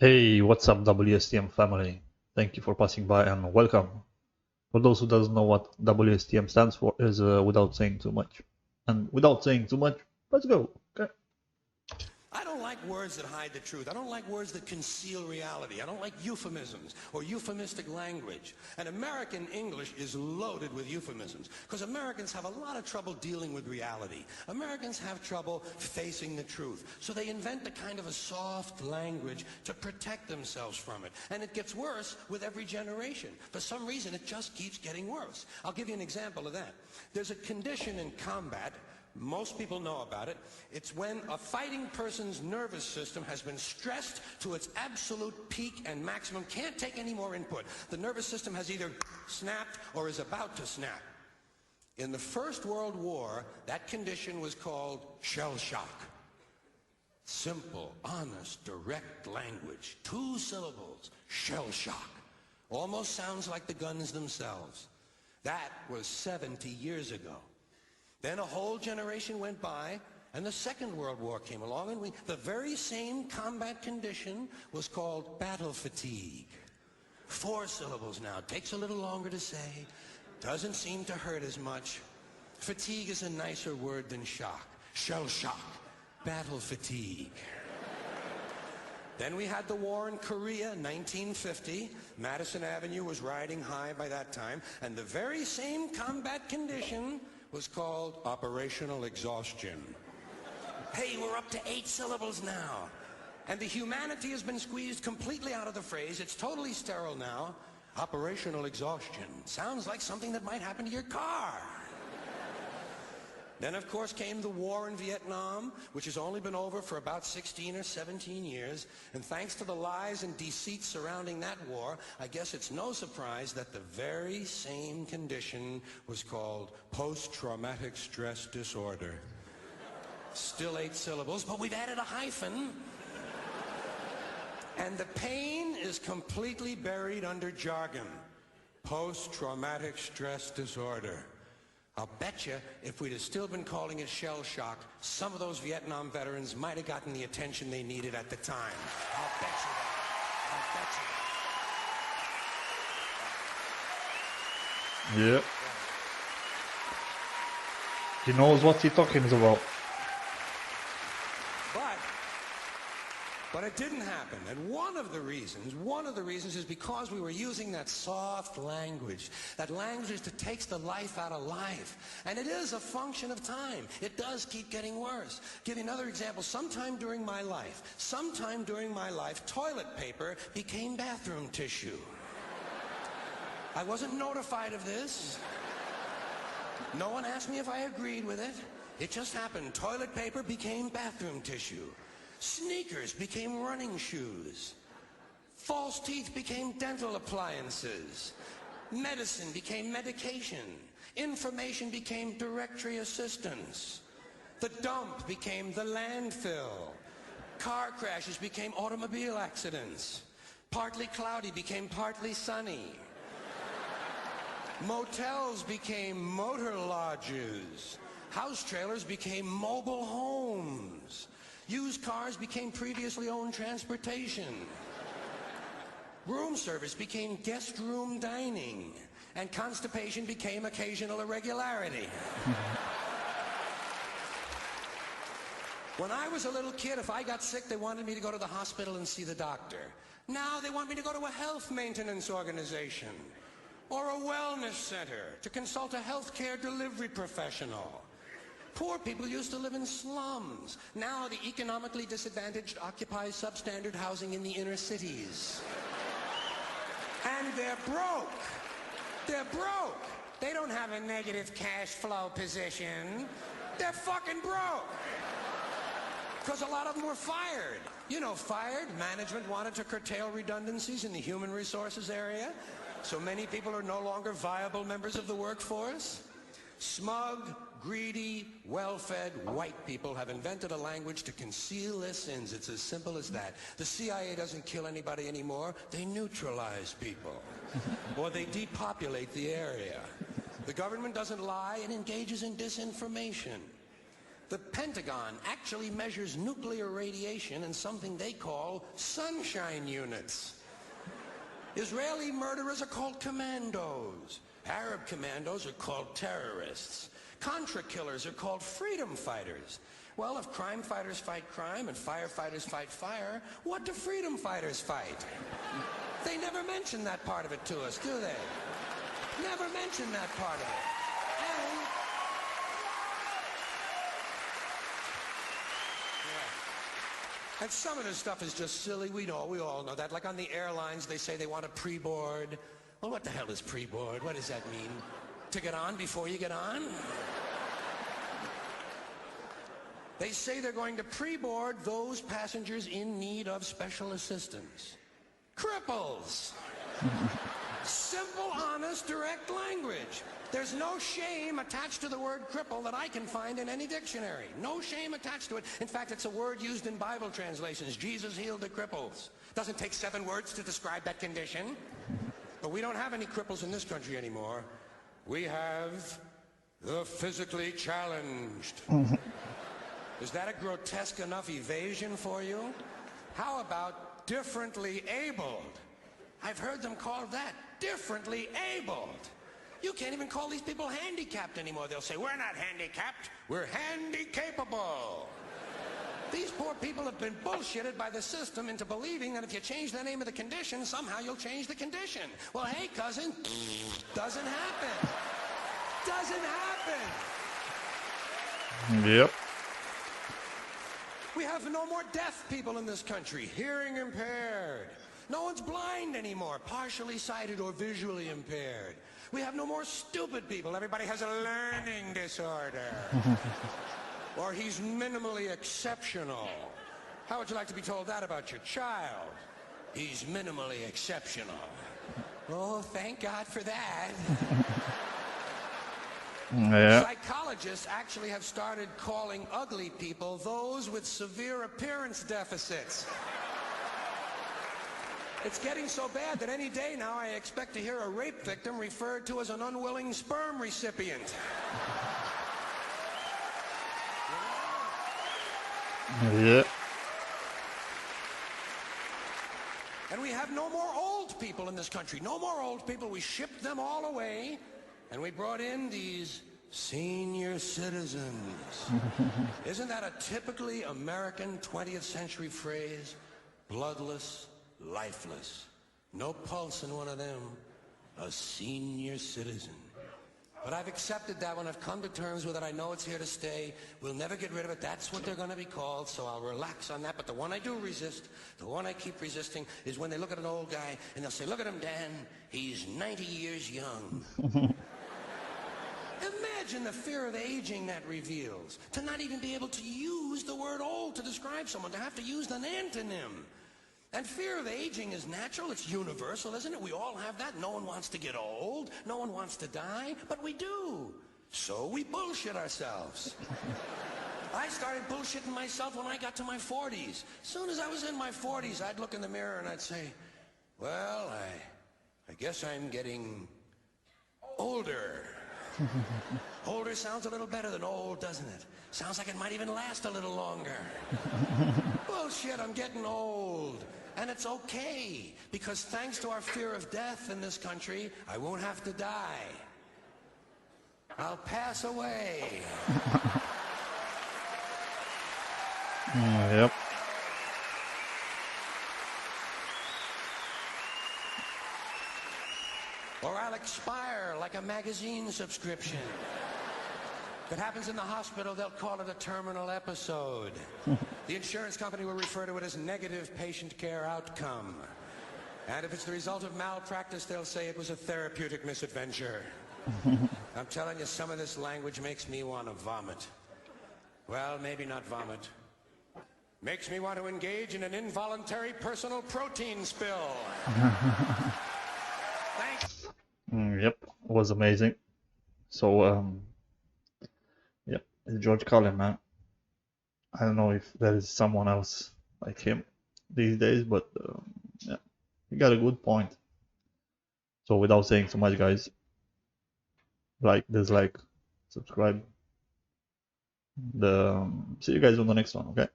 Hey, what's up, WSTM family? Thank you for passing by and welcome. For those who doesn't know what WSTM stands for, is without saying too much. And without saying too much, let's go. Okay. I don't like words that hide the truth. I don't like words that conceal reality. I don't like euphemisms or euphemistic language. And American English is loaded with euphemisms because Americans have a lot of trouble dealing with reality. Americans have trouble facing the truth. So they invent a kind of a soft language to protect themselves from it. And it gets worse with every generation. For some reason, it just keeps getting worse. I'll give you an example of that. There's a condition in combat. Most people know about it. It's when a fighting person's nervous system has been stressed to its absolute peak and maximum, can't take any more input. The nervous system has either snapped or is about to snap. In the First World War, that condition was called shell shock. Simple, honest, direct language. 2 syllables, shell shock. Almost sounds like the guns themselves. That was 70 years ago. Then a whole generation went by, and the Second World War came along, and the very same combat condition was called battle fatigue. 4 syllables now. Takes a little longer to say. Doesn't seem to hurt as much. Fatigue is a nicer word than shock. Shell shock. Battle fatigue. Then we had the war in Korea, 1950. Madison Avenue was riding high by that time, and the very same combat condition was called operational exhaustion. Hey, we're up to 8 syllables now. And the humanity has been squeezed completely out of the phrase. It's totally sterile now. Operational exhaustion. Sounds like something that might happen to your car. Then, of course, came the war in Vietnam, which has only been over for about 16 or 17 years. And thanks to the lies and deceit surrounding that war, I guess it's no surprise that the very same condition was called post-traumatic stress disorder. Still 8 syllables, but we've added a hyphen. And the pain is completely buried under jargon. Post-traumatic stress disorder. I'll bet you if we'd have still been calling it shell shock, some of those Vietnam veterans might have gotten the attention they needed at the time. I'll bet you that. I'll bet you that. Yeah. He knows what he's talking about. But it didn't happen. And one of the reasons is because we were using that soft language, that language that takes the life out of life. And it is a function of time. It does keep getting worse. Give you another example. Sometime during my life, toilet paper became bathroom tissue. I wasn't notified of this. No one asked me if I agreed with it. It just happened. Toilet paper became bathroom tissue. Sneakers became running shoes. False teeth became dental appliances. Medicine became medication. Information became directory assistance. The dump became the landfill. Car crashes became automobile accidents. Partly cloudy became partly sunny. Motels became motor lodges. House trailers became mobile homes. Used cars became previously owned transportation. Room service became guest room dining. And constipation became occasional irregularity. When I was a little kid, if I got sick, they wanted me to go to the hospital and see the doctor. Now they want me to go to a health maintenance organization or a wellness center to consult a healthcare delivery professional. Poor people used to live in slums. Now the economically disadvantaged occupy substandard housing in the inner cities. And they're broke. They're broke. They don't have a negative cash flow position. They're fucking broke. Because a lot of them were fired. You know, fired. Management wanted to curtail redundancies in the human resources area. So many people are no longer viable members of the workforce. Smug, greedy, well-fed white people have invented a language to conceal their sins. It's as simple as that. The CIA doesn't kill anybody anymore. They neutralize people. Or they depopulate the area. The government doesn't lie. It engages in disinformation. The Pentagon actually measures nuclear radiation in something they call sunshine units. Israeli murderers are called commandos. Arab commandos are called terrorists. Contra killers are called freedom fighters. Well, if crime fighters fight crime and firefighters fight fire, what do freedom fighters fight? They never mention that part of it to us, do they? Never mention that part of it. And some of this stuff is just silly. We all know that. Like on the airlines, they say they want a pre-board. Well, what the hell is pre-board? What does that mean? To get on before you get on? They say they're going to pre-board those passengers in need of special assistance. Cripples. Simple, honest, direct language. There's no shame attached to the word cripple that I can find in any dictionary. No shame attached to it. In fact, it's a word used in Bible translations. Jesus healed the cripples. Doesn't take 7 words to describe that condition. But we don't have any cripples in this country anymore. We have the physically challenged. Is that a grotesque enough evasion for you? How about differently abled? I've heard them called that, differently abled. You can't even call these people handicapped anymore. They'll say, we're not handicapped, we're handy-capable. These poor people have been bullshitted by the system into believing that if you change the name of the condition, somehow you'll change the condition. Well, hey, cousin, doesn't happen. Doesn't happen. Yep. We have no more deaf people in this country, hearing impaired. No one's blind anymore, partially sighted or visually impaired. We have no more stupid people. Everybody has a learning disorder. Or he's minimally exceptional. How would you like to be told that about your child? He's minimally exceptional. Oh, thank God for that. Yeah. Psychologists actually have started calling ugly people those with severe appearance deficits. It's getting so bad that any day now I expect to hear a rape victim referred to as an unwilling sperm recipient. Yeah. And we have no more old people in this country. No more old people. We shipped them all away, and we brought in these senior citizens. Isn't that a typically American 20th century phrase? Bloodless, lifeless. No pulse in one of them. A senior citizen. But I've accepted that one. I've come to terms with it. I know it's here to stay. We'll never get rid of it. That's what they're going to be called, so I'll relax on that. But the one I do resist, the one I keep resisting, is when they look at an old guy and they'll say, look at him, Dan. He's 90 years young. Imagine the fear of aging that reveals. To not even be able to use the word old to describe someone, to have to use an antonym. And fear of aging is natural, it's universal, isn't it? We all have that. No one wants to get old, no one wants to die, but we do. So we bullshit ourselves. I started bullshitting myself when I got to my 40s. As soon as I was in my 40s, I'd look in the mirror and I'd say, well, I guess I'm getting older. Older sounds a little better than old, doesn't it? Sounds like it might even last a little longer. Bullshit, I'm getting old. And it's okay, because thanks to our fear of death in this country, I won't have to die. I'll pass away. Yep. Or I'll expire like a magazine subscription. If it happens in the hospital, they'll call it a terminal episode. The insurance company will refer to it as negative patient care outcome. And if it's the result of malpractice, they'll say it was a therapeutic misadventure. I'm telling you, some of this language makes me want to vomit. Well, maybe not vomit. Makes me want to engage in an involuntary personal protein spill. Thanks. Yep, was amazing. So, yep, it's George Carlin, man. I don't know if there is someone else like him these days, but yeah, he got a good point. So, without saying too much, guys, like, dislike, subscribe. See you guys on the next one, okay?